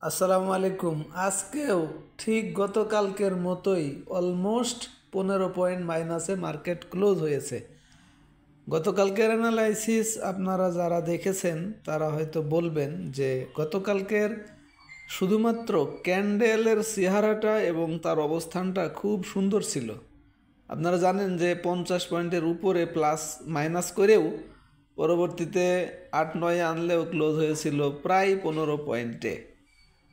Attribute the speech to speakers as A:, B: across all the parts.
A: আসসালামু আলাইকুম। আজকেও ঠিক গতকালকের মতোই অলমোস্ট 15 পয়েন্ট মাইনাসে মার্কেট ক্লোজ হয়েছে। গতকালকের অ্যানালাইসিস আপনারা যারা দেখেছেন তারা হয়তো বলবেন যে গতকালকের শুধুমাত্র ক্যান্ডেলের চেহারাটা এবং তার অবস্থানটা খুব সুন্দর ছিল। আপনারা জানেন যে 50 পয়েন্টের উপরে প্লাস মাইনাস করেও পরবর্তীতে 8-9 আনলেও ক্লোজ হয়েছিল প্রায় 15 পয়েন্টে।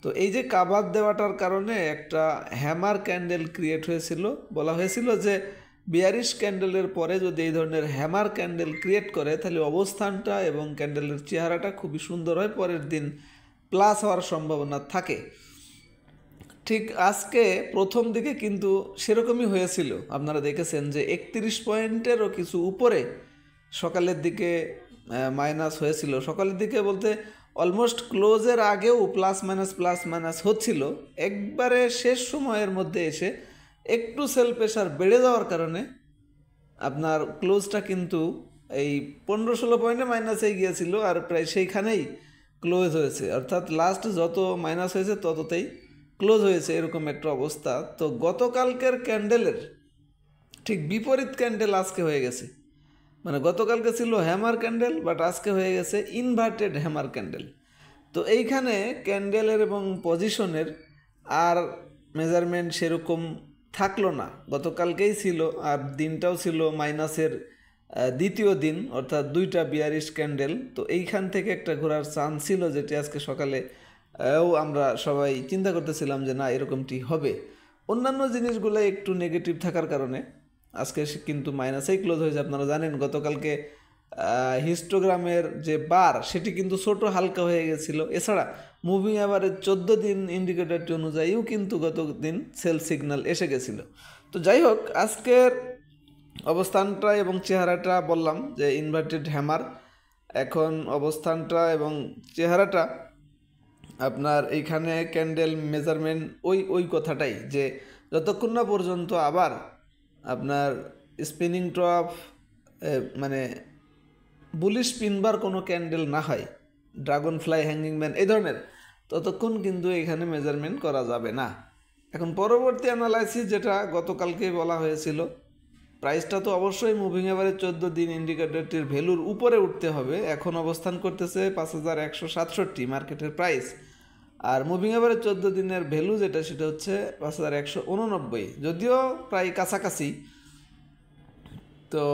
A: তো এই যে কাভার দেওয়াটার কারণে একটা হ্যামার ক্যান্ডেল ক্রিয়েট হয়েছিল। বলা হয়েছিল যে বিয়ারিশ ক্যান্ডেলের পরে যদি এই ধরনের হ্যামার ক্যান্ডেল ক্রিয়েট করে তাহলে অবস্থানটা এবং ক্যান্ডেলের চেহারাটা খুবই সুন্দর হয়, পরের দিন প্লাস হওয়ার সম্ভাবনা থাকে। ঠিক আজকে প্রথম দিকে কিন্তু সেরকমই হয়েছিল। আপনারা দেখেছেন যে 31 পয়েন্টেরও কিছু উপরে সকালের দিকে মাইনাস হয়েছিল। সকালের দিকে বলতে অলমোস্ট ক্লোজের আগেও প্লাস মাইনাস হচ্ছিল। একবারে শেষ সময়ের মধ্যে এসে একটু সেল প্রেশার বেড়ে যাওয়ার কারণে আপনার ক্লোজটা কিন্তু এই 15-16 পয়েন্টে মাইনাসে গিয়েছিল আর প্রায় সেইখানেই ক্লোজ হয়েছে, অর্থাৎ লাস্ট যত মাইনাস হয়েছে তততেই ক্লোজ হয়েছে, এরকম একটা অবস্থা। তো গতকালকের ক্যান্ডেলের ঠিক বিপরীত ক্যান্ডেল আজকে হয়ে গেছে। মানে গতকালকে ছিল হ্যামার ক্যান্ডেল, বাট আজকে হয়ে গেছে ইনভার্টেড হ্যামার ক্যান্ডেল। তো এইখানে ক্যান্ডেলের এবং পজিশনের আর মেজারমেন্ট সেরকম থাকলো না। গতকালকেই ছিল আর দিনটাও ছিল মাইনাসের দ্বিতীয় দিন, অর্থাৎ দুইটা বিয়ারিশ ক্যান্ডেল। তো এইখান থেকে একটা ঘোরার চান্স ছিল, যেটি আজকে সকালে আমরা সবাই চিন্তা করতেছিলাম যে না এরকমটি হবে। অন্যান্য জিনিসগুলো একটু নেগেটিভ থাকার কারণে আজকে কিন্তু মাইনাসেই ক্লোজ হয়েছে। আপনারা জানেন গতকালকে হিস্টোগ্রামের যে বার সেটি কিন্তু ছোট হালকা হয়ে গেছিল। এছাড়া মুভিং অ্যাভারেজ 14 দিন ইন্ডিকেটরটি অনুযায়ীও কিন্তু গত দিন সেল সিগন্যাল এসে গেছিল। তো যাই হোক, আজকের অবস্থানটা এবং চেহারাটা বললাম যে ইনভার্টেড হ্যামার। এখন অবস্থানটা এবং চেহারাটা আপনার এইখানে ক্যান্ডেল মেজারমেন্ট ওই কথাটাই, যে যতক্ষণ না পর্যন্ত আবার আপনার স্পিনিং টপ মানে বুলিশ পিনবার কোনো ক্যান্ডেল না হয়, ড্রাগন ফ্লাই, হ্যাঙ্গিং ম্যান এই ধরনের, ততক্ষণ কিন্তু এখানে মেজারমেন্ট করা যাবে না। এখন পরবর্তী অ্যানালাইসিস যেটা গতকালকে বলা হয়েছিল, প্রাইসটা তো অবশ্যই মুভিং এভারেজ 14 দিন ইন্ডিকেটরটির ভ্যালুর উপরে উঠতে হবে। এখন অবস্থান করতেছে 5167 মার্কেটের প্রাইস, আর মুভিং এভারেজ 14 দিনের ভ্যালু যেটা সেটা হচ্ছে 5189, যদিও প্রায় কাছাকাছি। তো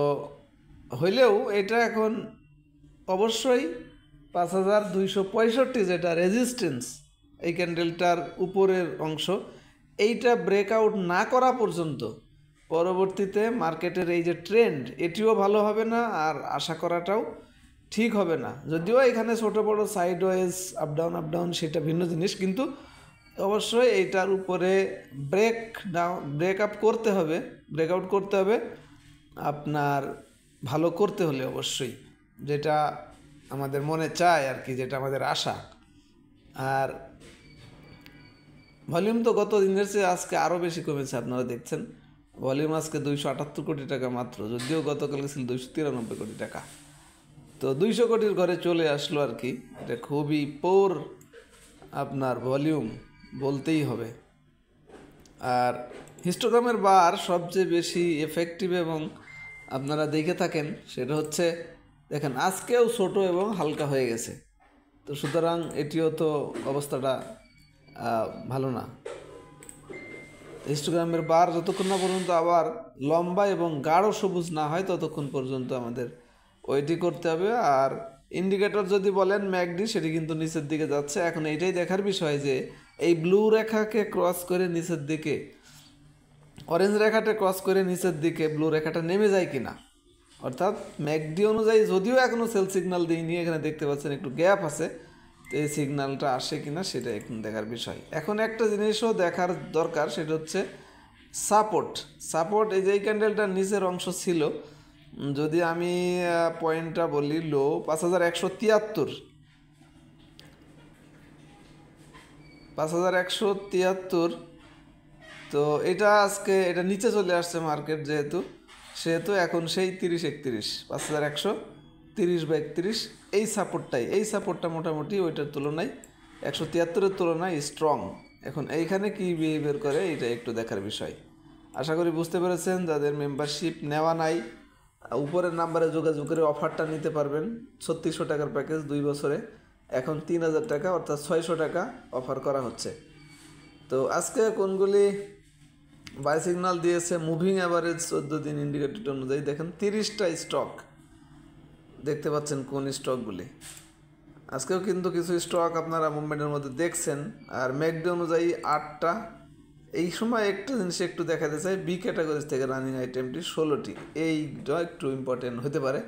A: হইলেও এটা এখন অবশ্যই 5265 যেটা রেজিস্ট্যান্স, এই ক্যান্ডেলটার উপরের অংশ, এইটা ব্রেকআউট না করা পর্যন্ত পরবর্তীতে মার্কেটের এই যে ট্রেন্ড এটিও ভালো হবে না, আর আশা করাটাও ঠিক হবে না। যদিও এখানে ছোটো বড়ো সাইডওয়েজ আপ ডাউন সেটা ভিন্ন জিনিস, কিন্তু অবশ্যই এইটার উপরে ব্রেকআউট করতে হবে আপনার ভালো করতে হলে অবশ্যই, যেটা আমাদের মনে চায় আর কি, যেটা আমাদের আশা। আর ভলিউম তো গত দিনের চেয়ে আজকে আরও বেশি কমেছে। আপনারা দেখছেন ভলিউম আজকে 278 কোটি টাকা মাত্র, যদিও গতকালকে ছিল 293 কোটি টাকা। তো 200 কোটির ঘরে চলে আসলো আর কি। এটা খুবই পোর আপনার ভলিউম বলতেই হবে। আর হিস্টোগ্রামের বার সবচেয়ে বেশি এফেক্টিভ এবং আপনারা দেখে থাকেন সেটা হচ্ছে, দেখেন আজকেও ছোট এবং হালকা হয়ে গেছে। তো সুতরাং এটিও তো অবস্থাটা ভালো না। হিস্টোগ্রামের বার যতক্ষণ না পর্যন্ত আবার লম্বা এবং গাঢ় সবুজ না হয় ততক্ষণ পর্যন্ত আমাদের ওয়েটই করতে হবে। আর ইন্ডিকেটর যদি বলেন ম্যাকডি, সেটি কিন্তু নিচের দিকে যাচ্ছে। এখন এইটাই দেখার বিষয় যে এই ব্লু রেখাকে ক্রস করে নিচের দিকে, অরেঞ্জ রেখাটা ক্রস করে নিচের দিকে ব্লু রেখাটা নেমে যায় কিনা, অর্থাৎ ম্যাকডি অনুযায়ী যদিও এখনও সেল সিগন্যাল দিইনি, এখানে দেখতে পাচ্ছেন একটু গ্যাপ আছে, তো এই সিগন্যালটা আসে কিনা সেটা এখন দেখার বিষয়। এখন একটা জিনিসও দেখার দরকার, সেটা হচ্ছে সাপোর্ট। এই যে এই ক্যান্ডেলটার নিচের অংশ ছিল, যদি আমি পয়েন্টটা বলি, লো 5173, তো এটা আজকে এটা নিচে চলে আসছে মার্কেট, সেহেতু এখন সেই 30-31, 5130 বা 31 এই সাপোর্টটা মোটামুটি ওইটার তুলনায় 173-এর তুলনায় স্ট্রং। এখন এইখানে কি বিহেভিয়ার করে এটা একটু দেখার বিষয়। আশা করি বুঝতে পেরেছেন। যাদের মেম্বারশিপ নেওয়া নাই, উপরের নাম্বারে যোগাযোগ করে অফারটা নিতে পারবেন। 3600 টাকার প্যাকেজ 2 বছরে, এখন 3000 টাকা অর্থাৎ 600 টাকা অফার করা হচ্ছে। তো আজকে কোনগুলি বাই সিগন্যাল দিয়েছে, মুভিং অ্যাভারেজ 14 দিন ইন্ডিকেটর অনুযায়ী দেখেন 30টা স্টক দেখতে পাচ্ছেন। কোন স্টকগুলি আজকেও কিন্তু কিছু স্টক আপনারা মুভমেন্টের মধ্যে দেখছেন। আর ম্যাকডি অনুযায়ী 8টা। এই সময় একটা জিনিস একটু দেখাতে চাই, বি ক্যাটাগরিজ থেকে রানিং আইটেমটি 16টি। এইটা একটু ইম্পর্টেন্ট হতে পারে,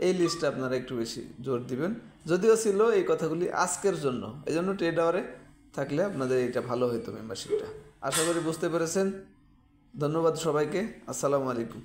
A: এই লিস্টে আপনারা একটু বেশি জোর দিবেন। যদিও ছিল এই কথাগুলি আজকের জন্য, এই জন্য ট্রেড আওয়ারে থাকলে আপনাদের এটা ভালো হতো মেম্বারশিপটা। আশা করি বুঝতে পেরেছেন। ধন্যবাদ সবাইকে। আসসালামু আলাইকুম।